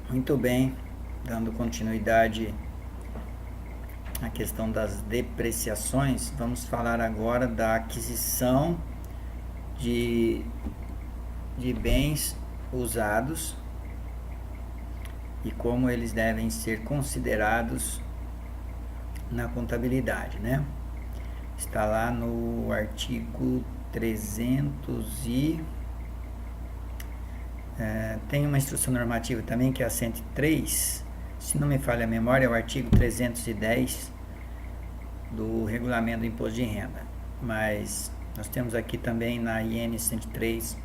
Muito bem, dando continuidade à questão das depreciações, vamos falar agora da aquisição de, de bens usados e como eles devem ser considerados na contabilidade, né? Está lá no artigo 300 e... tem uma instrução normativa também que é a 103, se não me falha a memória, é o artigo 310 do regulamento do imposto de renda, mas nós temos aqui também na IN 103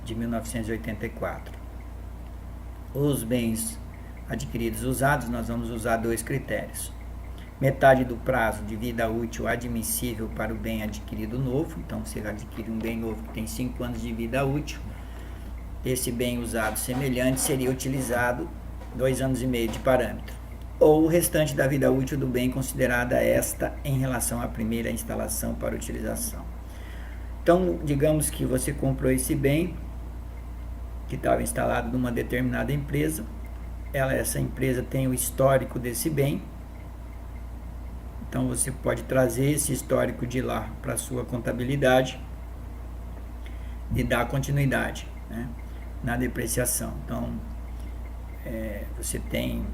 de 1984. Os bens adquiridos usados, nós vamos usar dois critérios: metade do prazo de vida útil admissível para o bem adquirido novo. Então, se ele adquire um bem novo que tem 5 anos de vida útil, esse bem usado semelhante seria utilizado 2 anos e meio de parâmetro, ou o restante da vida útil do bem considerada esta em relação à primeira instalação para utilização. Então, digamos que você comprou esse bem que estava instalado numa determinada empresa, essa empresa tem o histórico desse bem, então você pode trazer esse histórico de lá para a sua contabilidade e dar continuidade, né, na depreciação. Então, você tem,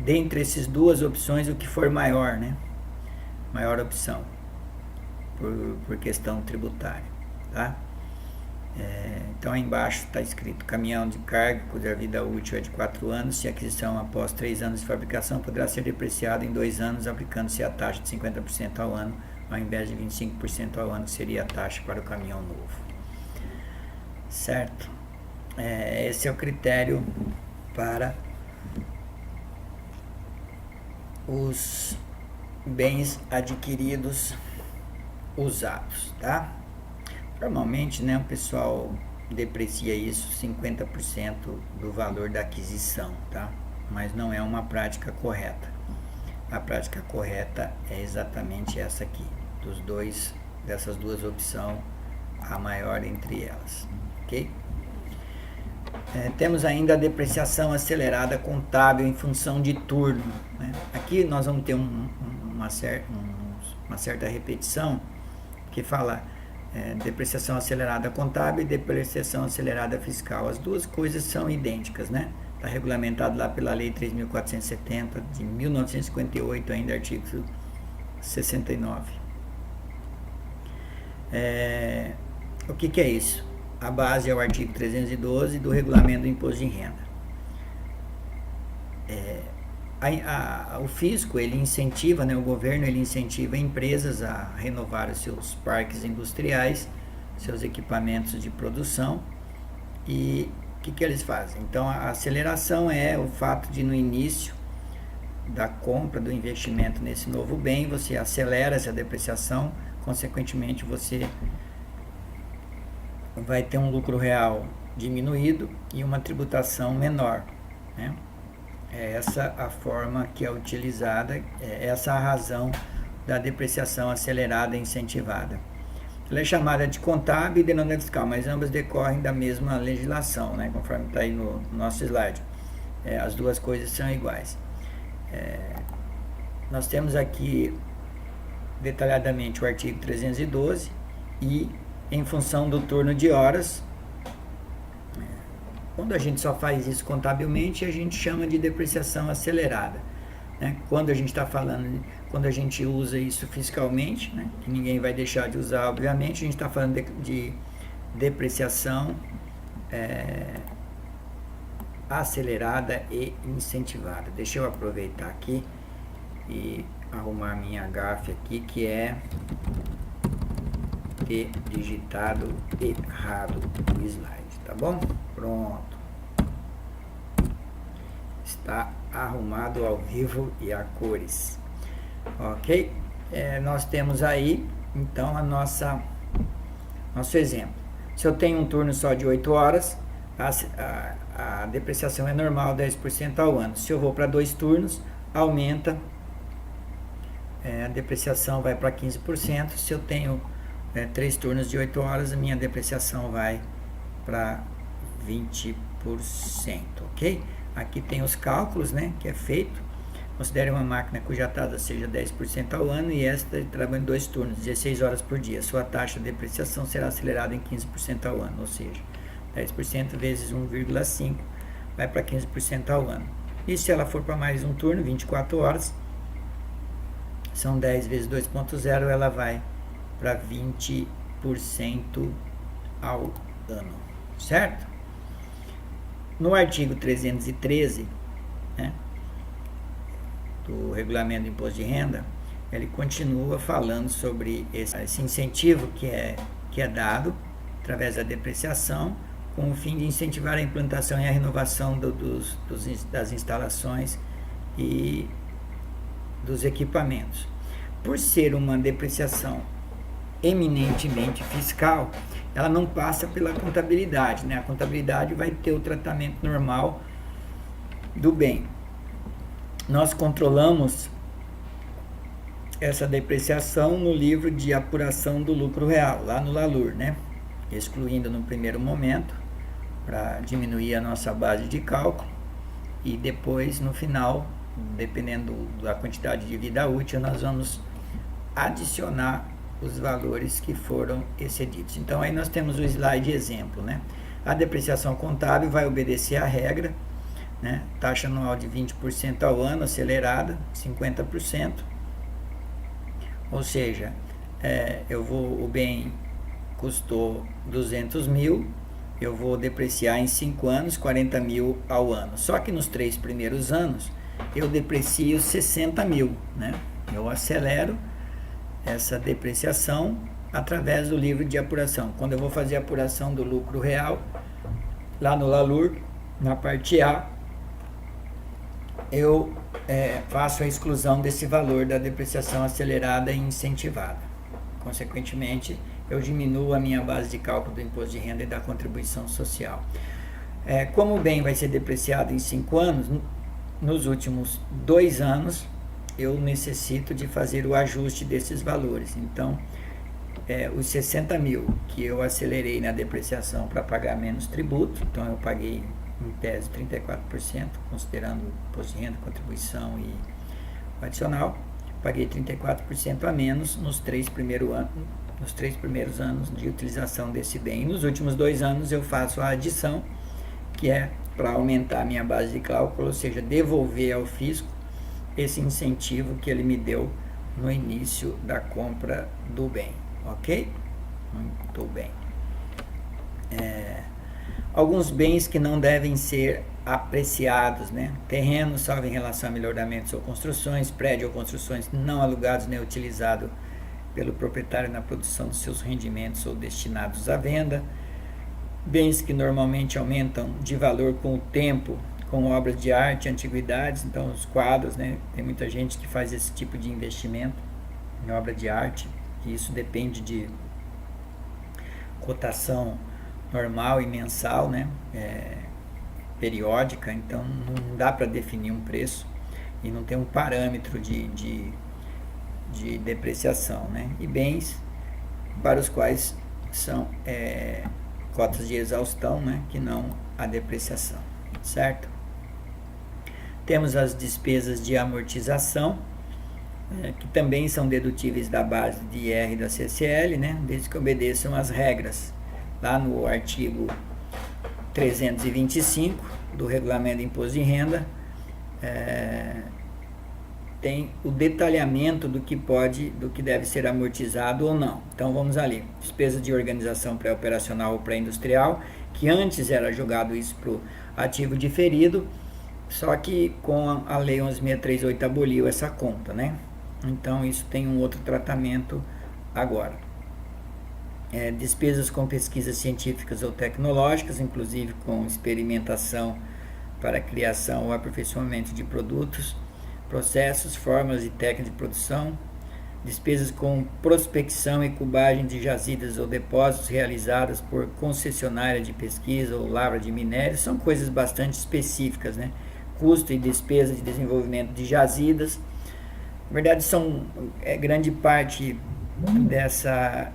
dentre essas duas opções, o que for maior, né? Maior opção, por questão tributária, tá? Então, aí embaixo está escrito: caminhão de carga cuja vida útil é de 4 anos, se a aquisição após 3 anos de fabricação, poderá ser depreciado em 2 anos, aplicando-se a taxa de 50% ao ano, ao invés de 25% ao ano, que seria a taxa para o caminhão novo. Certo? Esse é o critério para os bens adquiridos usados, tá? Normalmente, né, o pessoal deprecia isso 50% do valor da aquisição, tá? Mas não é uma prática correta. A prática correta é exatamente essa aqui, dessas duas opções, a maior entre elas, ok? Temos ainda a depreciação acelerada contábil em função de turno, né? Aqui nós vamos ter uma certa repetição, que fala depreciação acelerada contábil e depreciação acelerada fiscal. As duas coisas são idênticas, né? Está regulamentado lá pela Lei 3.470 de 1958, ainda artigo 69. O que é isso? A base é o artigo 312 do regulamento do imposto de renda. O fisco, ele incentiva, né, o governo, ele incentiva empresas a renovar os seus parques industriais, seus equipamentos de produção. E o que eles fazem? Então, a aceleração é o fato de, no início da compra, do investimento nesse novo bem, você acelera essa depreciação, consequentemente você vai ter um lucro real diminuído e uma tributação menor, né? É essa a forma que é utilizada, é essa a razão da depreciação acelerada e incentivada. Ela é chamada de contábil e de não fiscal, mas ambas decorrem da mesma legislação, né, conforme está aí no nosso slide. As duas coisas são iguais. Nós temos aqui detalhadamente o artigo 312 e em função do turno de horas. Quando a gente só faz isso contabilmente, a gente chama de depreciação acelerada, né? Quando a gente está falando, quando a gente usa isso fiscalmente, né, que ninguém vai deixar de usar, obviamente, a gente está falando de depreciação acelerada e incentivada. Deixa eu aproveitar aqui e arrumar minha gafe aqui, que é ter digitado errado o slide, tá bom? Pronto. Está arrumado ao vivo e a cores. Ok? Nós temos aí, então, nosso exemplo. Se eu tenho um turno só de 8 horas, a depreciação é normal, 10% ao ano. Se eu vou para 2 turnos, aumenta, a depreciação vai para 15%. Se eu tenho 3 turnos de 8 horas, a minha depreciação vai para 20%. ok? Aqui tem os cálculos, né, que é feito. Considere uma máquina cuja taxa seja 10% ao ano e esta trabalha em 2 turnos, 16 horas por dia. Sua taxa de depreciação será acelerada em 15% ao ano, ou seja, 10% vezes 1,5 vai para 15% ao ano. E se ela for para mais um turno, 24 horas, são 10 vezes 2,0, ela vai para 20% ao ano, certo? No artigo 313, né, do Regulamento do Imposto de Renda, ele continua falando sobre esse incentivo que é dado através da depreciação, com o fim de incentivar a implantação e a renovação das instalações e dos equipamentos. Por ser uma depreciação eminentemente fiscal, ela não passa pela contabilidade, né? A contabilidade vai ter o tratamento normal do bem. Nós controlamos essa depreciação no livro de apuração do lucro real, lá no LALUR, né? Excluindo no primeiro momento, para diminuir a nossa base de cálculo, e depois, no final, dependendo da quantidade de vida útil, nós vamos adicionar os valores que foram excedidos. Então, aí nós temos o slide exemplo, né? A depreciação contábil vai obedecer à regra, né? Taxa anual de 20% ao ano, acelerada, 50%. Ou seja, o bem custou 200 mil, eu vou depreciar em 5 anos, 40 mil ao ano. Só que nos 3 primeiros anos, eu deprecio 60 mil, né? Eu acelero essa depreciação através do livro de apuração. Quando eu vou fazer a apuração do lucro real, lá no LALUR, na parte A, eu faço a exclusão desse valor da depreciação acelerada e incentivada. Consequentemente, eu diminuo a minha base de cálculo do imposto de renda e da contribuição social. Como o bem vai ser depreciado em 5 anos, nos últimos 2 anos, eu necessito de fazer o ajuste desses valores. Então, os 60 mil que eu acelerei na depreciação para pagar menos tributo, então eu paguei em tese 34%, considerando imposto de renda, contribuição e o adicional, paguei 34% a menos nos 3 primeiros anos de utilização desse bem. E nos últimos 2 anos eu faço a adição, que é para aumentar a minha base de cálculo, ou seja, devolver ao fisco esse incentivo que ele me deu no início da compra do bem, ok? Muito bem. Alguns bens que não devem ser apreciados, né? Terreno, salvo em relação a melhoramentos ou construções, prédio ou construções não alugados nem utilizados pelo proprietário na produção dos seus rendimentos ou destinados à venda, bens que normalmente aumentam de valor com o tempo, com obras de arte, antiguidades, então os quadros, né? Tem muita gente que faz esse tipo de investimento em obra de arte, e isso depende de cotação normal e mensal, né? Periódica, então não dá para definir um preço e não tem um parâmetro de depreciação, né? E bens para os quais são cotas de exaustão, né? Que não a depreciação, certo? Temos as despesas de amortização, que também são dedutíveis da base de IR e da CCL, né? Desde que obedeçam as regras. Lá no artigo 325 do Regulamento do Imposto de Renda, tem o detalhamento do que deve ser amortizado ou não. Então vamos ali, despesa de organização pré-operacional ou pré-industrial, que antes era jogado isso para o ativo diferido, só que com a Lei 11.638 aboliu essa conta, né? Então isso tem um outro tratamento agora. Despesas com pesquisas científicas ou tecnológicas, inclusive com experimentação para criação ou aperfeiçoamento de produtos, processos, formas e técnicas de produção, despesas com prospecção e cubagem de jazidas ou depósitos realizadas por concessionária de pesquisa ou lavra de minério, são coisas bastante específicas, né? Custo e despesa de desenvolvimento de jazidas, na verdade são grande parte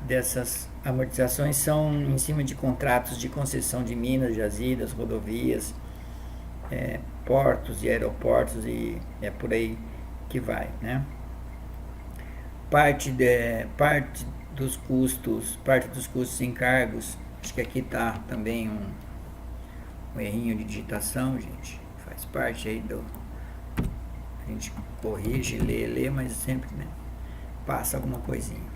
dessas amortizações são em cima de contratos de concessão de minas, jazidas, rodovias, portos e aeroportos, e é por aí que vai, né? Parte dos custos e encargos, acho que aqui está também um errinho de digitação, gente, faz parte aí a gente corrige, lê, mas sempre, né, passa alguma coisinha.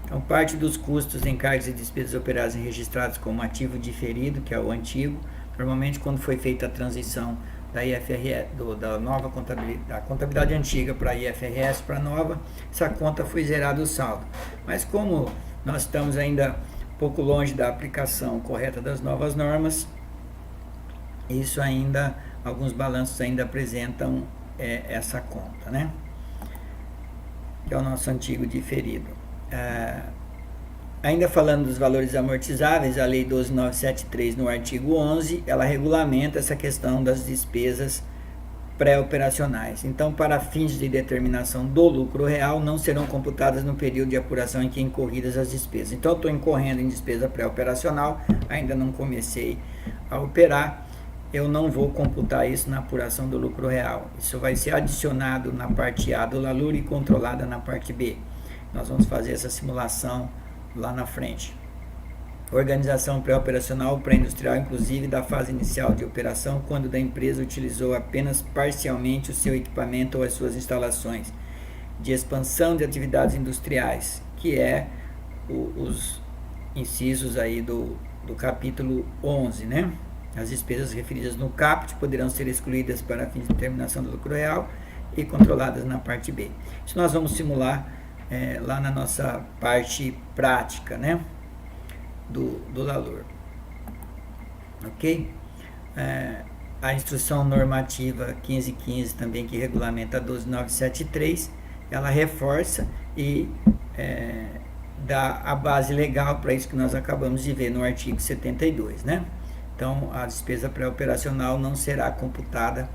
Então, parte dos custos, encargos e despesas operadas e registrados como ativo diferido, que é o antigo, normalmente quando foi feita a transição da IFRS, da nova contabilidade, da contabilidade antiga para a IFRS, para a nova, essa conta foi zerada o saldo. Mas como nós estamos ainda um pouco longe da aplicação correta das novas normas, isso ainda, alguns balanços ainda apresentam essa conta, né? Que é o nosso antigo diferido. Ainda falando dos valores amortizáveis, a Lei 12.973, no artigo 11, ela regulamenta essa questão das despesas pré-operacionais. Então, para fins de determinação do lucro real, não serão computadas no período de apuração em que incorridas as despesas. Então, eu estou incorrendo em despesa pré-operacional, ainda não comecei a operar, eu não vou computar isso na apuração do lucro real. Isso vai ser adicionado na parte A do LALUR e controlada na parte B. Nós vamos fazer essa simulação lá na frente. Organização pré-operacional pré-industrial, inclusive da fase inicial de operação, quando da empresa utilizou apenas parcialmente o seu equipamento ou as suas instalações. De expansão de atividades industriais, que é os incisos aí do capítulo 11, né? As despesas referidas no caput poderão ser excluídas para fins de determinação do lucro real e controladas na parte B. Isso nós vamos simular lá na nossa parte prática, né, do LALUR. Ok? A instrução normativa 1515 também, que regulamenta a 12.973, ela reforça e dá a base legal para isso que nós acabamos de ver no artigo 72, né? Então, a despesa pré-operacional não será computada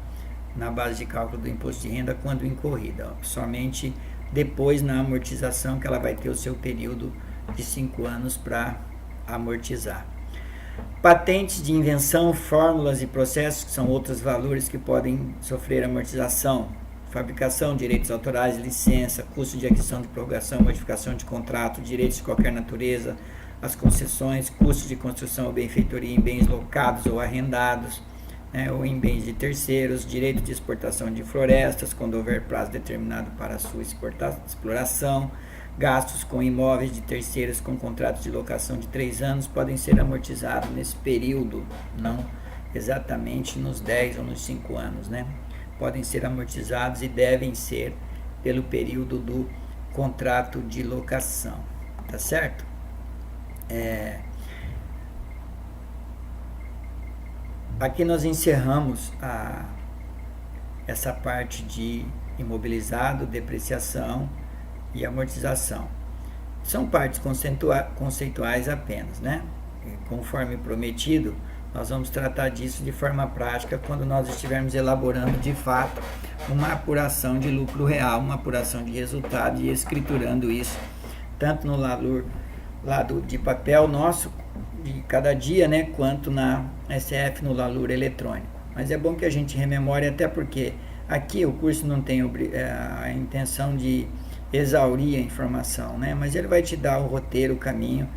na base de cálculo do imposto de renda quando incorrida, somente depois na amortização, que ela vai ter o seu período de 5 anos para amortizar. Patentes de invenção, fórmulas e processos, que são outros valores que podem sofrer amortização. Fabricação, direitos autorais, licença, custo de aquisição de prorrogação, modificação de contrato, direitos de qualquer natureza, as concessões, custos de construção ou benfeitoria em bens locados ou arrendados, ou em bens de terceiros, direito de exportação de florestas, quando houver prazo determinado para a sua exploração, gastos com imóveis de terceiros com contratos de locação de 3 anos podem ser amortizados nesse período, não exatamente nos 10 ou nos 5 anos, né? Podem ser amortizados e devem ser pelo período do contrato de locação, tá certo? Aqui nós encerramos essa parte de imobilizado, depreciação e amortização. São partes conceituais apenas, né? E conforme prometido, nós vamos tratar disso de forma prática quando nós estivermos elaborando de fato uma apuração de lucro real, uma apuração de resultado e escriturando isso, tanto no LALUR lado de papel nosso, de cada dia, né, quanto na SF no LALUR eletrônico. Mas é bom que a gente rememore, até porque aqui o curso não tem a intenção de exaurir a informação, né, mas ele vai te dar o roteiro, o caminho,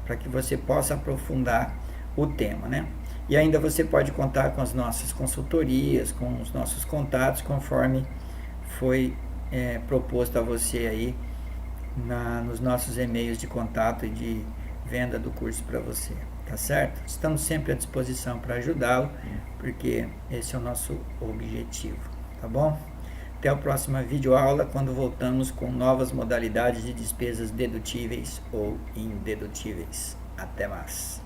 para que você possa aprofundar o tema, né. E ainda você pode contar com as nossas consultorias, com os nossos contatos, conforme foi proposto a você aí nos nossos e-mails de contato e de venda do curso para você, tá certo? Estamos sempre à disposição para ajudá-lo, porque esse é o nosso objetivo, tá bom? Até a próxima videoaula, quando voltamos com novas modalidades de despesas dedutíveis ou indedutíveis. Até mais!